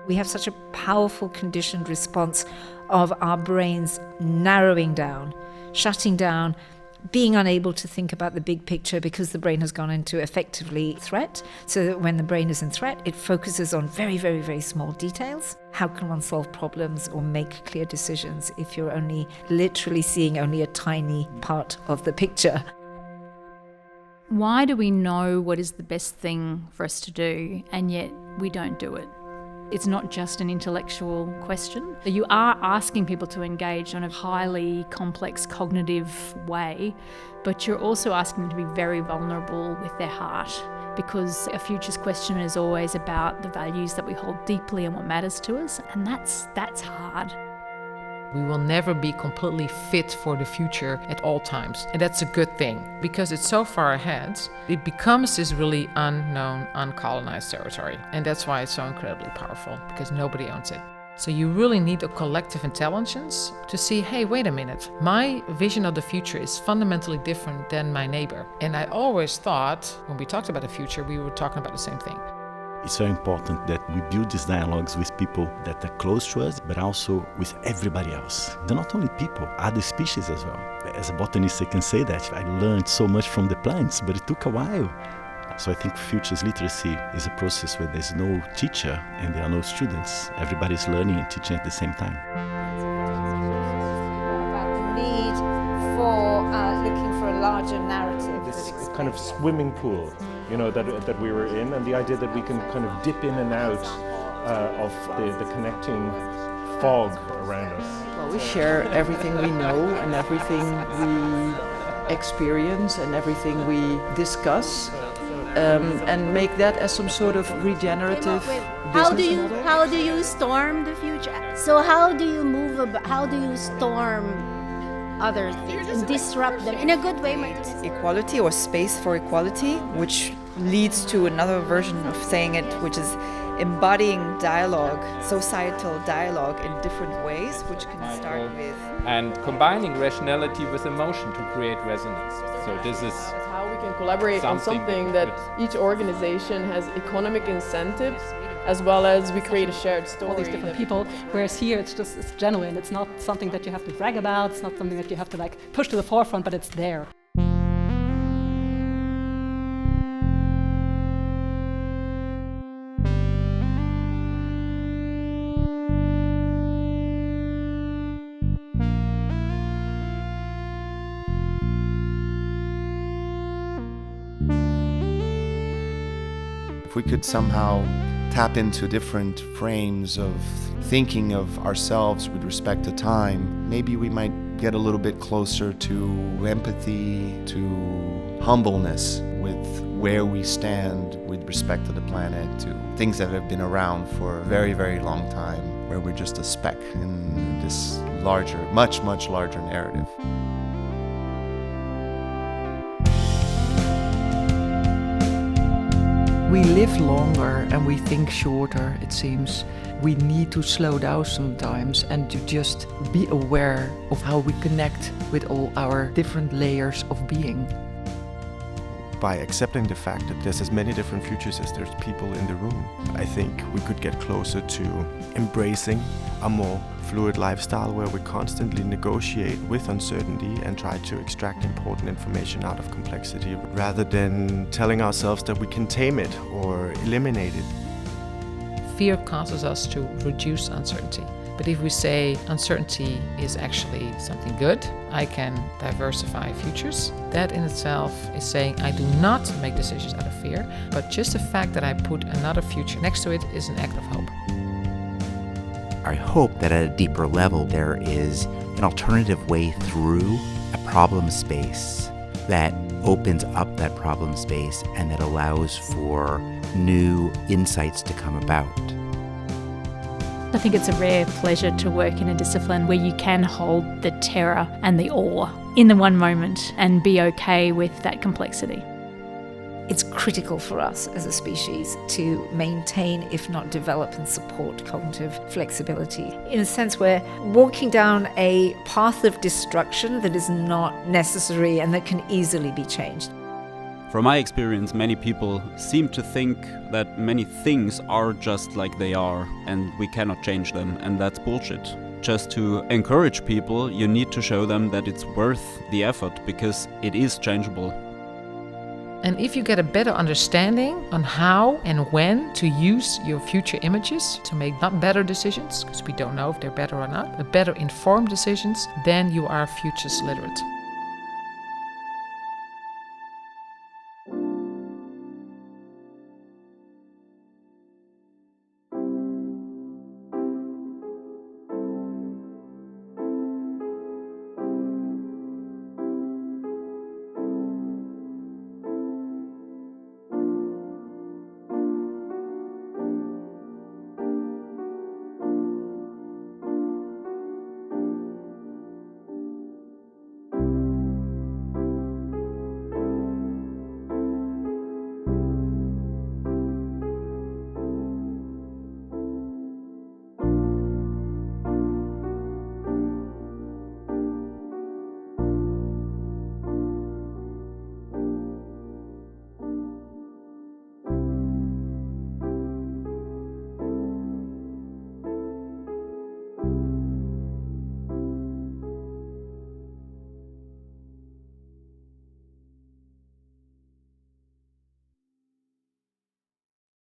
We have such a powerful conditioned response of our brains narrowing down, shutting down, being unable to think about the big picture because the brain has gone into effectively threat. So that when the brain is in threat, it focuses on very, very, very small details. How can one solve problems or make clear decisions if you're only literally seeing only a tiny part of the picture? Why do we know what is the best thing for us to do and yet we don't do it? It's not just an intellectual question. You are asking people to engage on a highly complex cognitive way, but you're also asking them to be very vulnerable with their heart, because a futures question is always about the values that we hold deeply and what matters to us, and that's hard. We will never be completely fit for the future at all times. And that's a good thing, because it's so far ahead, it becomes this really unknown, uncolonized territory. And that's why it's so incredibly powerful, because nobody owns it. So you really need a collective intelligence to see, hey, wait a minute, my vision of the future is fundamentally different than my neighbor. And I always thought, when we talked about the future, we were talking about the same thing. It's very important that we build these dialogues with people that are close to us, but also with everybody else. They're not only people, other species as well. As a botanist, I can say that. I learned so much from the plants, but it took a while. So I think futures literacy is a process where there's no teacher and there are no students. Everybody's learning and teaching at the same time. Need for looking for a larger narrative. This kind of swimming pool, that we were in, and the idea that we can kind of dip in and out of the connecting fog around us. Well, we share everything we know and everything we experience and everything we discuss, and make that as some sort of regenerative How business model. How do you storm the future? So how do you move about? How do you storm other things and disrupt them in a good way? Equality, or space for equality, which leads to another version of saying it, which is embodying dialogue, societal dialogue in different ways, which can start with... And combining rationality with emotion to create resonance. So this is how we can collaborate on something that each organization has economic incentives, as well as we create a shared story. All these different people, whereas here it's genuine. It's not something that you have to brag about. It's not something that you have to push to the forefront, but it's there. If we could somehow tap into different frames of thinking of ourselves with respect to time, maybe we might get a little bit closer to empathy, to humbleness with where we stand with respect to the planet, to things that have been around for a very, very long time, where we're just a speck in this larger, much, much larger narrative. We live longer and we think shorter, it seems. We need to slow down sometimes and to just be aware of how we connect with all our different layers of being. By accepting the fact that there's as many different futures as there's people in the room, I think we could get closer to embracing a more fluid lifestyle where we constantly negotiate with uncertainty and try to extract important information out of complexity, rather than telling ourselves that we can tame it or eliminate it. Fear causes us to reduce uncertainty. But if we say uncertainty is actually something good, I can diversify futures, that in itself is saying I do not make decisions out of fear, but just the fact that I put another future next to it is an act of hope. I hope that at a deeper level there is an alternative way through a problem space that opens up that problem space and that allows for new insights to come about. I think it's a rare pleasure to work in a discipline where you can hold the terror and the awe in the one moment and be okay with that complexity. It's critical for us as a species to maintain, if not develop and support, cognitive flexibility. In a sense, we're walking down a path of destruction that is not necessary and that can easily be changed. From my experience, many people seem to think that many things are just like they are and we cannot change them, and that's bullshit. Just to encourage people, you need to show them that it's worth the effort because it is changeable. And if you get a better understanding on how and when to use your future images to make not better decisions, because we don't know if they're better or not, but better informed decisions, then you are futures literate.